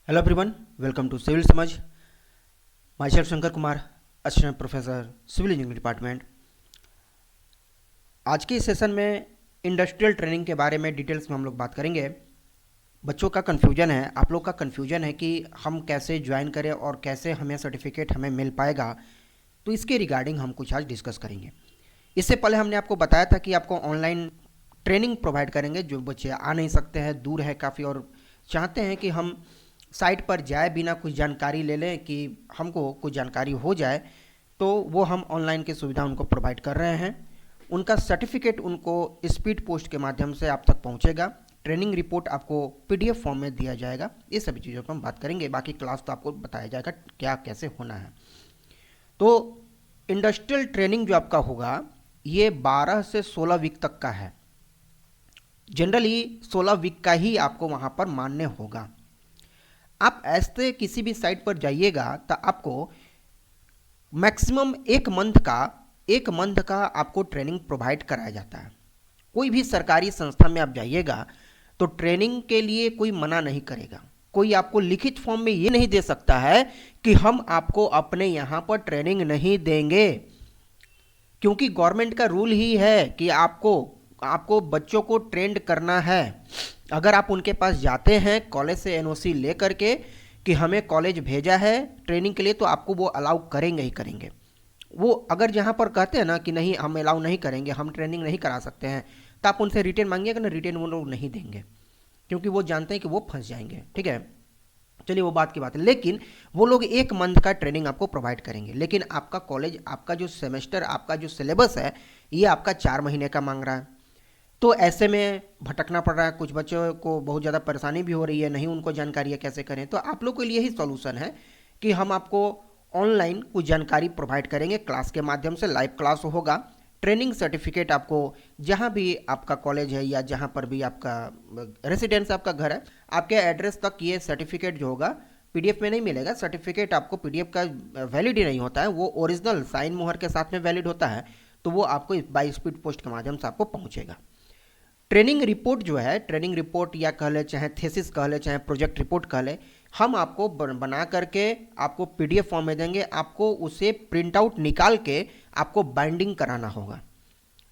Hello everyone, welcome to civil समझ। Myself Shankar Kumar, assistant professor civil engineering department. आज के इस सेशन में इंडस्ट्रियल ट्रेनिंग के बारे में डिटेल्स में हम लोग बात करेंगे। बच्चों का कन्फ्यूजन है, आप लोग का कन्फ्यूजन है कि हम कैसे ज्वाइन करें और कैसे हमें सर्टिफिकेट हमें मिल पाएगा, तो इसके रिगार्डिंग हम कुछ आज डिस्कस करेंगे। इससे पहले हमने आपको बताया था कि आपको ऑनलाइन ट्रेनिंग प्रोवाइड करेंगे। जो बच्चे आ नहीं सकते हैं, दूर है काफ़ी, और चाहते हैं कि हम साइट पर जाए बिना कुछ जानकारी ले लें, कि हमको कुछ जानकारी हो जाए, तो वो हम ऑनलाइन की सुविधा उनको प्रोवाइड कर रहे हैं। उनका सर्टिफिकेट उनको स्पीड पोस्ट के माध्यम से आप तक पहुंचेगा। ट्रेनिंग रिपोर्ट आपको पीडीएफ फॉर्म में दिया जाएगा। ये सभी चीज़ों पर हम बात करेंगे। बाकी क्लास तो आपको बताया जाएगा क्या कैसे होना है। तो इंडस्ट्रियल ट्रेनिंग जो आपका होगा ये 12 से 16 वीक तक का है। जनरली 16 वीक का ही आपको वहाँ पर मान्य होगा। आप ऐसे किसी भी साइट पर जाइएगा तो आपको मैक्सिमम एक मंथ का आपको ट्रेनिंग प्रोवाइड कराया जाता है। कोई भी सरकारी संस्था में आप जाइएगा तो ट्रेनिंग के लिए कोई मना नहीं करेगा। कोई आपको लिखित फॉर्म में ये नहीं दे सकता है कि हम आपको अपने यहाँ पर ट्रेनिंग नहीं देंगे, क्योंकि गवर्नमेंट का रूल ही है कि आपको बच्चों को ट्रेंड करना है। अगर आप उनके पास जाते हैं कॉलेज से एनओसी ले करके कि हमें कॉलेज भेजा है ट्रेनिंग के लिए, तो आपको वो अलाउ करेंगे ही करेंगे। वो अगर जहाँ पर कहते हैं ना कि नहीं हम अलाउ नहीं करेंगे, हम ट्रेनिंग नहीं करा सकते हैं, तो आप उनसे रिटेन मांगिएगा ना, रिटेन वो लोग नहीं देंगे, क्योंकि वो जानते हैं कि वो फंस जाएंगे। ठीक है, चलिए वो बात की बात है। लेकिन वो लोग एक मंथ का ट्रेनिंग आपको प्रोवाइड करेंगे। लेकिन आपका कॉलेज, आपका जो सेमेस्टर, आपका जो सिलेबस है, ये आपका 4 महीने का मांग रहा है। तो ऐसे में भटकना पड़ रहा है। कुछ बच्चों को बहुत ज़्यादा परेशानी भी हो रही है, नहीं उनको जानकारी है कैसे करें। तो आप लोग के लिए ही सॉल्यूशन है कि हम आपको ऑनलाइन कुछ जानकारी प्रोवाइड करेंगे। क्लास के माध्यम से लाइव क्लास होगा। ट्रेनिंग सर्टिफिकेट आपको जहाँ भी आपका कॉलेज है या जहाँ पर भी आपका रेसिडेंस, आपका घर है, आपके एड्रेस तक ये सर्टिफिकेट जो होगा पीडीएफ में नहीं मिलेगा। सर्टिफिकेट आपको पीडीएफ का वैलिड ही नहीं होता है, वो ओरिजिनल साइन मोहर के साथ में वैलिड होता है। तो वो आपको बाई स्पीड पोस्ट के माध्यम से आपको पहुँचेगा। ट्रेनिंग रिपोर्ट जो है, ट्रेनिंग रिपोर्ट या कह ले, चाहे थेसिस कह ले, चाहे प्रोजेक्ट रिपोर्ट कह ले, हम आपको बना करके आपको पीडीएफ फॉर्म में देंगे। आपको उसे प्रिंट आउट निकाल के आपको बाइंडिंग कराना होगा।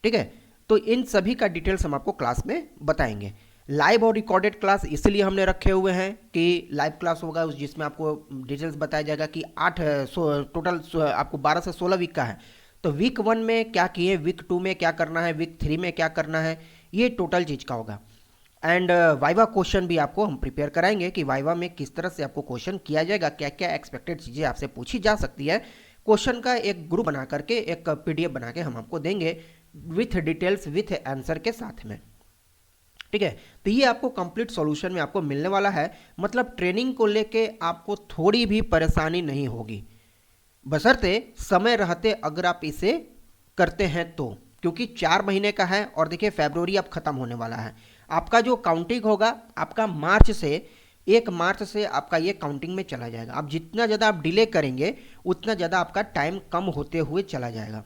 ठीक है, तो इन सभी का डिटेल्स हम आपको क्लास में बताएंगे। लाइव और रिकॉर्डेड क्लास इसलिए हमने रखे हुए हैं कि लाइव क्लास होगा जिसमें आपको डिटेल्स बताया जाएगा कि टोटल आपको 12 से 16 वीक का है। तो वीक 1 में क्या किए, वीक 2 में क्या करना है, वीक 3 में क्या करना है, ये टोटल चीज़ का होगा। एंड वाइवा क्वेश्चन भी आपको हम प्रिपेयर कराएंगे कि वाइवा में किस तरह से आपको क्वेश्चन किया जाएगा, क्या क्या एक्सपेक्टेड चीज़ें आपसे पूछी जा सकती है। क्वेश्चन का एक ग्रुप बना करके, एक पीडीएफ बना के हम आपको देंगे विथ डिटेल्स, विथ आंसर के साथ में। ठीक है, तो ये आपको कंप्लीट सॉल्यूशन में आपको मिलने वाला है। मतलब ट्रेनिंग को लेके आपको थोड़ी भी परेशानी नहीं होगी, बशर्ते समय रहते अगर आप इसे करते हैं तो। क्योंकि 4 महीने का है और देखिए फरवरी अब खत्म होने वाला है। आपका जो काउंटिंग होगा आपका मार्च से, 1 मार्च से आपका ये काउंटिंग में चला जाएगा। अब जितना ज़्यादा आप डिले करेंगे उतना ज़्यादा आपका टाइम कम होते हुए चला जाएगा।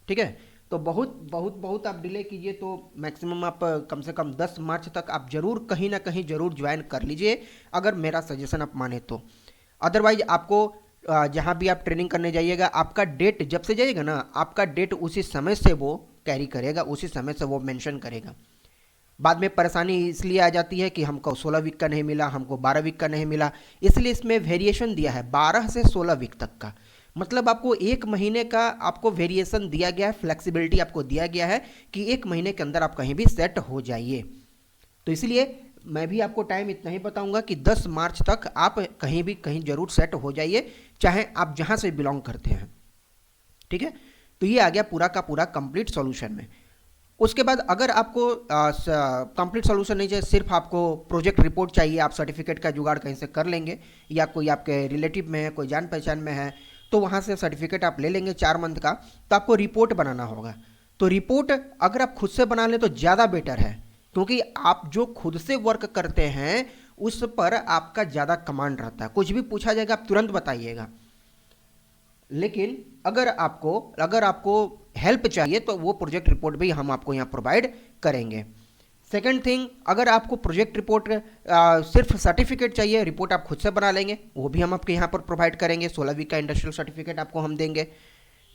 ठीक है, तो बहुत बहुत बहुत आप डिले कीजिए तो मैक्सिमम आप कम से कम 10 मार्च तक आप जरूर कहीं ना कहीं जरूर ज्वाइन कर लीजिए, अगर मेरा सजेशन आप माने तो। अदरवाइज आपको जहाँ भी आप ट्रेनिंग करने जाइएगा, आपका डेट जब से जाइएगा ना, आपका डेट उसी समय से वो कैरी करेगा, उसी समय से वो मेंशन करेगा। बाद में परेशानी इसलिए आ जाती है कि हमको 16 वीक का नहीं मिला, हमको 12 वीक का नहीं मिला। इसलिए इसमें वेरिएशन दिया है 12 से 16 वीक तक का। मतलब आपको 1 महीने का आपको वेरिएशन दिया गया है, फ्लेक्सिबिलिटी आपको दिया गया है कि 1 महीने के अंदर आप कहीं भी सेट हो जाइए। तो इसलिए मैं भी आपको टाइम इतना ही बताऊंगा कि 10 मार्च तक आप कहीं भी कहीं जरूर सेट हो जाइए, चाहे आप जहां से बिलोंग करते हैं। ठीक है, तो ये आ गया पूरा का पूरा कंप्लीट सॉल्यूशन में। उसके बाद अगर आपको कंप्लीट सॉल्यूशन नहीं चाहिए, सिर्फ आपको प्रोजेक्ट रिपोर्ट चाहिए, आप सर्टिफिकेट का जुगाड़ कहीं से कर लेंगे, या कोई आपके रिलेटिव में है, कोई जान पहचान में है, तो वहाँ से सर्टिफिकेट आप ले लेंगे 4 मंथ का। तो आपको रिपोर्ट बनाना होगा। तो रिपोर्ट अगर आप खुद से बना लें तो ज़्यादा बेटर है, क्योंकि आप जो खुद से वर्क करते हैं उस पर आपका ज़्यादा कमांड रहता है। कुछ भी पूछा जाएगा आप तुरंत बताइएगा। लेकिन अगर आपको हेल्प चाहिए तो वो प्रोजेक्ट रिपोर्ट भी हम आपको यहाँ प्रोवाइड करेंगे। सेकंड थिंग, अगर आपको प्रोजेक्ट रिपोर्ट सिर्फ सर्टिफिकेट चाहिए, रिपोर्ट आप खुद से बना लेंगे, वो भी हम आपके यहाँ पर प्रोवाइड करेंगे। 16 वीक का इंडस्ट्रियल सर्टिफिकेट आपको हम देंगे।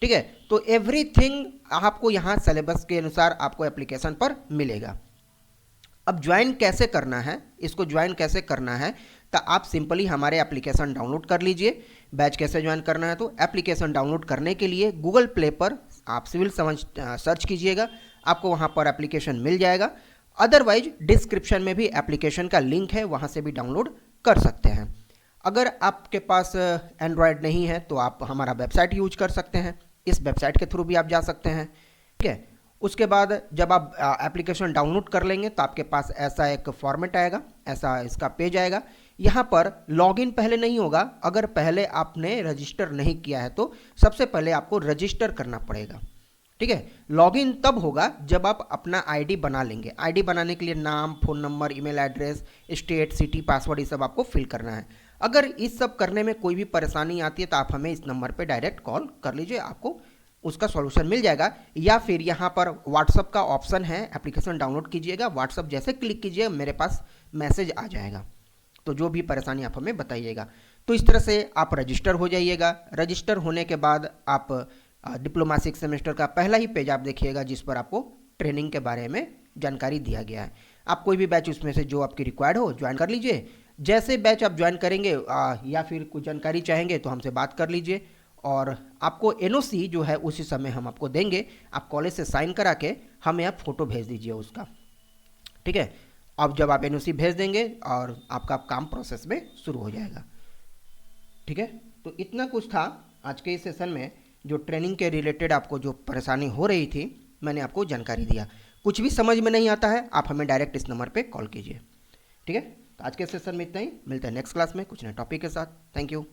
ठीक है, तो एवरीथिंग आपको यहाँ सिलेबस के अनुसार आपको एप्लीकेशन पर मिलेगा। अब ज्वाइन कैसे करना है, इसको ज्वाइन कैसे करना है, तो आप सिंपली हमारे एप्लीकेशन डाउनलोड कर लीजिए। बैच कैसे ज्वाइन करना है, तो एप्लीकेशन डाउनलोड करने के लिए गूगल प्ले पर आप सिविल समझ सर्च कीजिएगा, आपको वहाँ पर एप्लीकेशन मिल जाएगा। अदरवाइज डिस्क्रिप्शन में भी एप्लीकेशन का लिंक है, वहाँ से भी डाउनलोड कर सकते हैं। अगर आपके पास एंड्रॉयड नहीं है तो आप हमारा वेबसाइट यूज कर सकते हैं, इस वेबसाइट के थ्रू भी आप जा सकते हैं। ठीक है, उसके बाद जब आप एप्लीकेशन डाउनलोड कर लेंगे तो आपके पास ऐसा एक फॉर्मेट आएगा, ऐसा इसका पेज आएगा। यहाँ पर लॉगिन पहले नहीं होगा, अगर पहले आपने रजिस्टर नहीं किया है तो सबसे पहले आपको रजिस्टर करना पड़ेगा। ठीक है, लॉगिन तब होगा जब आप अपना आईडी बना लेंगे। आईडी बनाने के लिए नाम, phone number, email address, state, city, password, ये सब आपको फिल करना है। अगर इस सब करने में कोई भी परेशानी आती है तो आप हमें इस नंबर पे डायरेक्ट कॉल कर लीजिए, आपको उसका सॉल्यूशन मिल जाएगा। या फिर यहाँ पर व्हाट्सअप का ऑप्शन है, एप्लीकेशन डाउनलोड कीजिएगा, व्हाट्सअप जैसे क्लिक कीजिएगा मेरे पास मैसेज आ जाएगा, तो जो भी परेशानी आप हमें बताइएगा। तो इस तरह से आप रजिस्टर हो जाइएगा। रजिस्टर होने के बाद आप डिप्लोमा 6 सेमेस्टर का पहला ही पेज आप देखिएगा, जिस पर आपको ट्रेनिंग के बारे में जानकारी दिया गया है। आप कोई भी बैच उसमें से जो आपकी रिक्वायर्ड हो ज्वाइन कर लीजिए। जैसे बैच आप ज्वाइन करेंगे या फिर कुछ जानकारी चाहेंगे तो हमसे बात कर लीजिए, और आपको एनओसी जो है उसी समय हम आपको देंगे। आप कॉलेज से साइन करा के हमें आप फ़ोटो भेज दीजिए उसका। ठीक है, अब जब आप एनओसी भेज देंगे और आपका काम प्रोसेस में शुरू हो जाएगा। ठीक है, तो इतना कुछ था आज के इस सेशन में, जो ट्रेनिंग के रिलेटेड आपको जो परेशानी हो रही थी मैंने आपको जानकारी दिया। कुछ भी समझ में नहीं आता है आप हमें डायरेक्ट इस नंबर पे कॉल कीजिए। ठीक है, तो आज के सेशन में इतना ही, मिलते हैं नेक्स्ट क्लास में कुछ नए टॉपिक के साथ। Thank you.